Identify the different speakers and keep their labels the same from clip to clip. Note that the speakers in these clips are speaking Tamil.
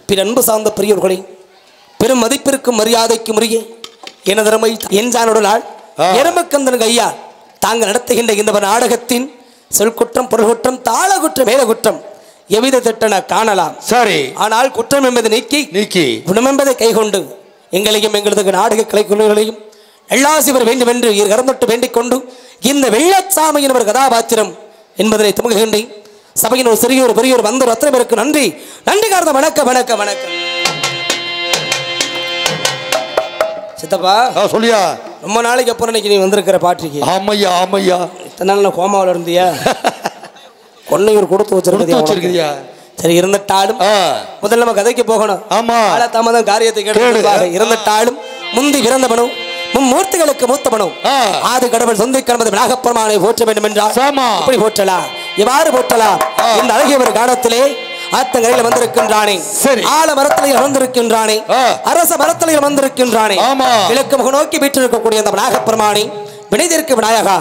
Speaker 1: பிற அன்பு சார்ந்த பெரியோர்களே, பெரும் மதிப்பிற்கும் மரியாதைக்கும் உரிய எனதருமை என்ஜானோட நாள் எருமக்கந்தன் ஐயா தாங்கள் நடத்துகின்ற இந்த நாடகத்தின் சொல்குற்றம், பொருள் குற்றம், தாள குற்றம், மேல குற்றம் எவ்வித திட்டன காணலாம். சரி, ஆனால் குற்றம் என்பதை நீக்கி குணம் என்பதை கைகொண்டு எங்களையும் எங்களது நாடக கலைக்குழுக்களையும் எல்லாசிவர் வேண்டும் என்று கரந்தொட்டு வேண்டிக் கொண்டு இந்த வெள்ளச்சாமியின் ஒரு கதாபாத்திரம் என்பதனை துவங்குகின்றேன். சபையின் ஒரு சிறிய ஒரு பெரிய ஒரு வந்த அத்தனை பேருக்கு நன்றி நன்றி காரணம். வணக்கம் வணக்கம் வணக்கம். சித்தப்பா
Speaker 2: சொல்லியா,
Speaker 1: ரொம்ப நாளைக்கு அப்புறம் இன்னைக்கு நீ வந்திருக்கிற பாட்டிக்கு.
Speaker 2: ஆமையா ஆமையா,
Speaker 1: இத்தனை நாள் கோமாவில் இருந்தியா? கொன்னையூர் கொடுத்து வச்சிருக்கியா? சரி, இருந்துட்டாலும் முதல்ல நம்ம கதைக்கு போகணும். ஆமா, தாமதம் காரியத்தை கேட்டு இருந்துட்டாலும் முந்தி பிறந்தவனும் மும்மூர்த்திகளுக்கு மூத்தவனும் ஆது கடவுள் சொந்தி கடமது நாகப்பெருமானை போற்ற வேண்டும் என்றால் இப்படி போற்றலாம், இவ்வாறு போற்றலாம். இந்த அழகிய ஒரு காலத்திலே ஆத்தங்கரையில் வந்திருக்கின்றானே, ஆல மரத்திலே வந்திருக்கின்றானே, அரச மரத்திலே வந்திருக்கின்றானே, கிழக்கு முக நோக்கி வீற்றிருக்கக்கூடிய அந்த நாகப்பெருமானை வினைதிற்கு விநாயகா,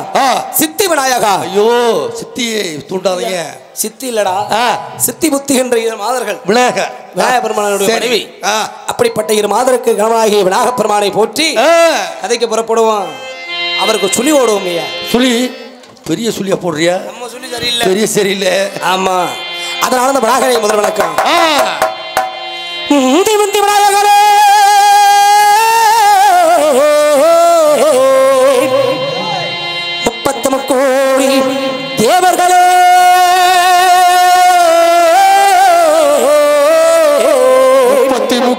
Speaker 1: சித்தி விநாயகா. ஐயோ, சித்தியை தூண்டாதீங்க. சித்தி இல்லடா, சித்தி புத்தி என்ற இரு மாதர்கள் விநாயக பெருமானுடைய மனைவி. அப்படிப்பட்ட இரு மாதருக்கு கணவனாகிய விநாயக பெருமானை போற்றி கதைக்கு புறப்படுவோம். அவருக்கு சுழி ஓடுவோம். சுழி பெரிய சுழியா போடுறியா? நம்ம சுழி சரியில்லை, பெரிய சரியில்லை. ஆமா, அதனால அந்த விநாயகரை முதல் வணக்கம். முந்தி முந்தி விநாயகரே, கோடி தேவர்களே,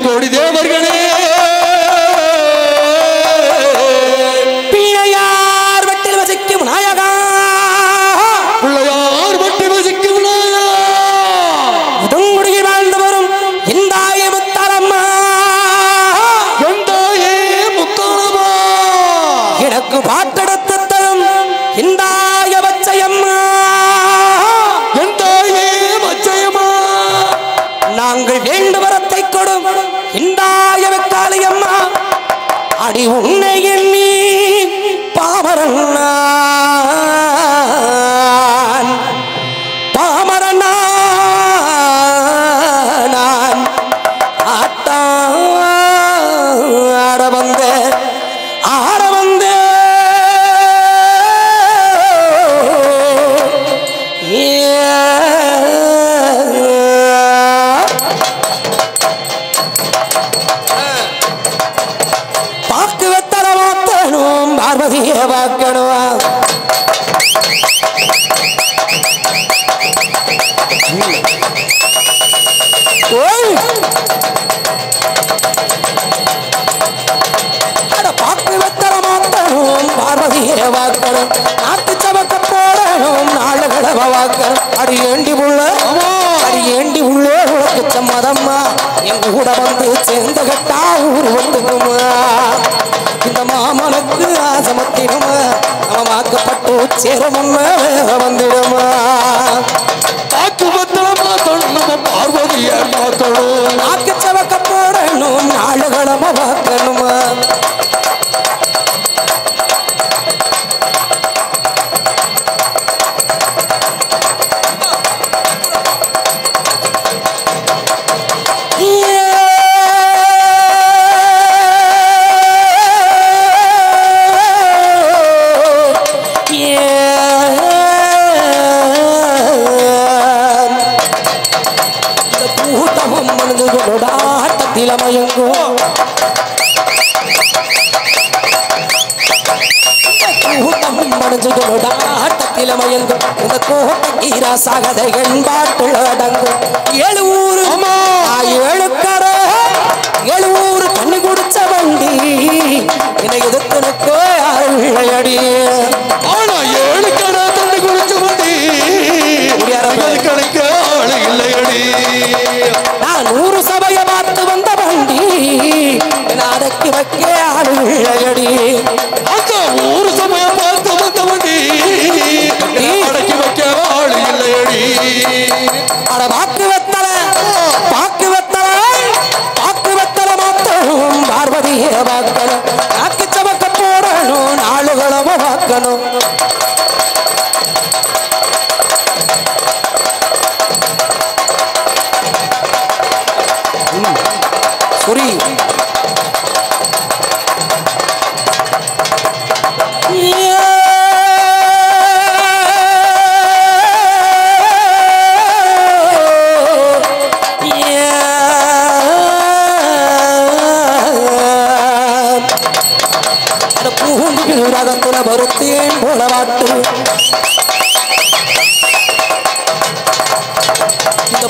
Speaker 1: கோடி தேவர்களே, பிள்ளையார் வட்டில் வசிக்கும் நாயகா, பிள்ளையார் வட்டில் வசிக்கும் நாயகா, உடங்குடியில் வாழ்ந்து வரும் எந்தாய முத்தாரம்மா, எந்தாயே முத்தாரம்மா, எனக்கு பாட்டெடுத்து தரும் எந்தாய பச்சையம்மா, எந்தாயே பச்சையம்மா, நாங்கள் வேண்டு வரத்தை கொடும் எந்தாய வெக்காளியம்மா, அடி உன்னை எண்ணி பாமரன் பாமரன் நான் ஆட வந்த பார்வதியை பார்க்கணும். பாக்கு வெத்தர மாத்தணும், பார்வதியை பார்க்கணும், நாட்டு சபக்க போடணும், நாளுகளை பார்க்கணும். அடி ஏண்டி உள்ள உனக்கு சம்மதம்மா, எங்க கூட வந்து சேர்ந்த கட்டா ஊர் வந்துடுமா, இந்த மாமனுக்கு ஆசமத்திடுமா, அவன் வாக்கப்பட்டு சேரமுன்ன வந்துடுமா, பாக்கு பத்திர மாத்தணும், பார்வதிய மாத்தணும், நாக்கு சவக்க போடணும், நாளுகளம பார்க்கணுமா. இந்த கோட்டீரா சகதைகள் பாட்டுள்ளடங்கும் 7 ஊரு 7 கரை 7 ஊரு தண்ணி குடிச்ச வண்டி என்னை எதிர்த்துனுக்கோ யாரும் இல்லையடி. ஆனா 7 கரை தண்ணி குடிச்ச வண்டி கிடைக்க ஆளு இல்லையடி. நான் 100 சபையை பார்த்து வந்த வண்டி அடக்கி வைக்க ஆளு இல்லையடி. அந்த 100 சபையை பார்த்து வந்த வண்டி அடக்கி வைக்க ஆளு இல்லையடி. அட பாக்கு வெத்தல மாத்தணும், பார்வதியை பார்க்கணும், நாக்கு சமக்க போடணும், நாளுகளம பார்க்கணும்.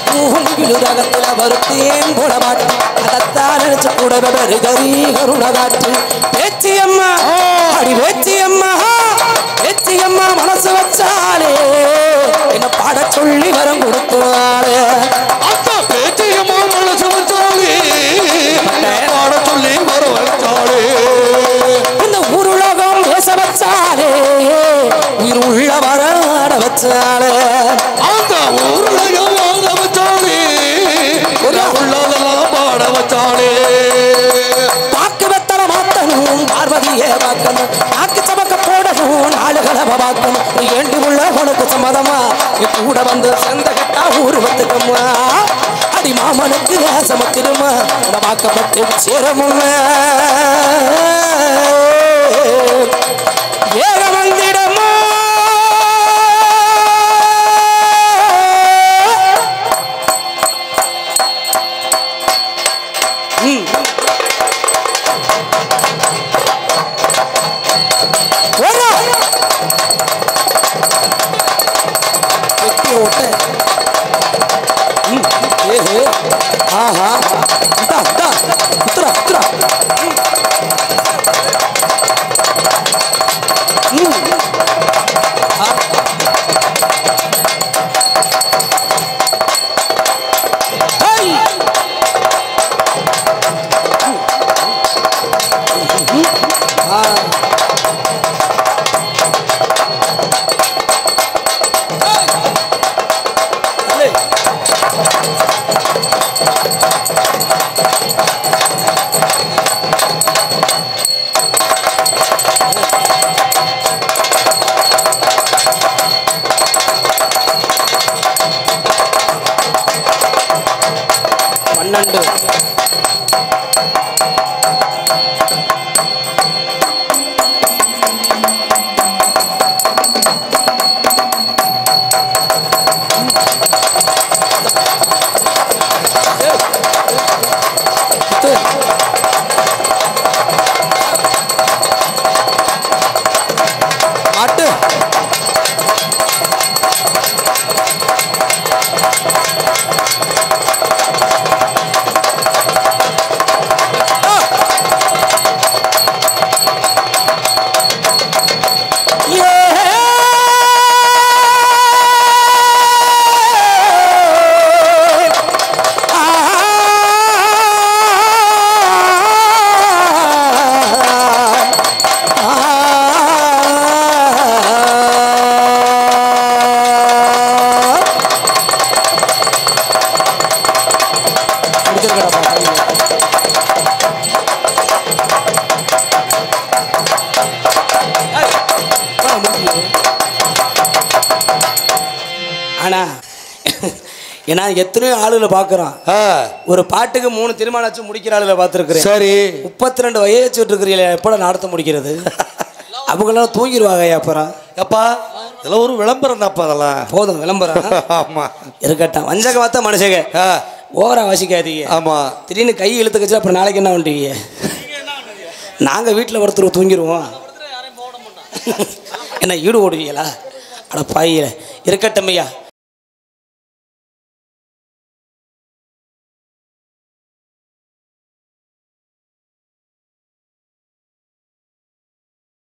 Speaker 1: பூங்குயிலுலகத்தில் வருத்தேன் போட மாட்டேன் அதைத்தான் நினைச்சு கூட கருண காற்று பேச்சியம்மா அடி பேச்சியம்மா பேச்சியம்மா மனசு வச்சாலே என்ன பாட சொல்லி வரம் கொடுத்தாலே
Speaker 2: அத்தா பேச்சியம்மா மனசு வச்சாலே பாட சொல்லி வரம் வச்சாலே
Speaker 1: இந்த ஊருலகம் பேச வச்சாலே உயிர் உள்ள வராட வச்சாலே
Speaker 2: அந்த ஊருலகம் வாழ வச்சாலே உள்ளதெல்லாம் பாட வச்சாலே
Speaker 1: பாக்கு வெத்தல மாத்தணும் பார்வதியே பார்க்கணும் நாக்கு சமக்க போடணும் நாளுகளை பார்க்கணும் ஏண்டி உள்ள உனக்கு சம்மதமா கூட வந்து செந்த கட்டா ஊர்வத்துக்கம்மா அடி மாமனுக்கு சமத்திருமா வாக்கப்பட்டு சேரமும்மா வேக வந்திடமா ஆஹா உத்தரா உத்தரா ஆனா ஏன்னா எத்தனையோ ஆளுகளை பார்க்குறோம். ஒரு பாட்டுக்கு 3 திருமணம் முடிக்கிற ஆளுகளை பார்த்துருக்குறேன். சரி 32 வயசு இருக்கிறீங்களே எப்போ நடத்த முடிக்கிறது? அவங்களாம் தூங்கிடுவாங்க. அப்புறம் எப்பா இதெல்லாம் ஒரு விளம்பரம் தான்ப்பா. அதெல்லாம் போதும் விளம்பரம். ஆமாம் இருக்கட்டும். வஞ்சக பார்த்தா மனுஷங்க ஓவரா வாசிக்காதீங்க. ஆமாம் திடீர்னு கை இழுத்துக்கச்சு அப்புறம் நாளைக்கு என்ன பண்ணுவீங்க? நாங்கள் வீட்டில் ஒருத்தர் தூங்கிடுவோம். என்ன ஈடு ஓடுவீங்களா? அட பாயில இருக்கட்டும் ஐயா.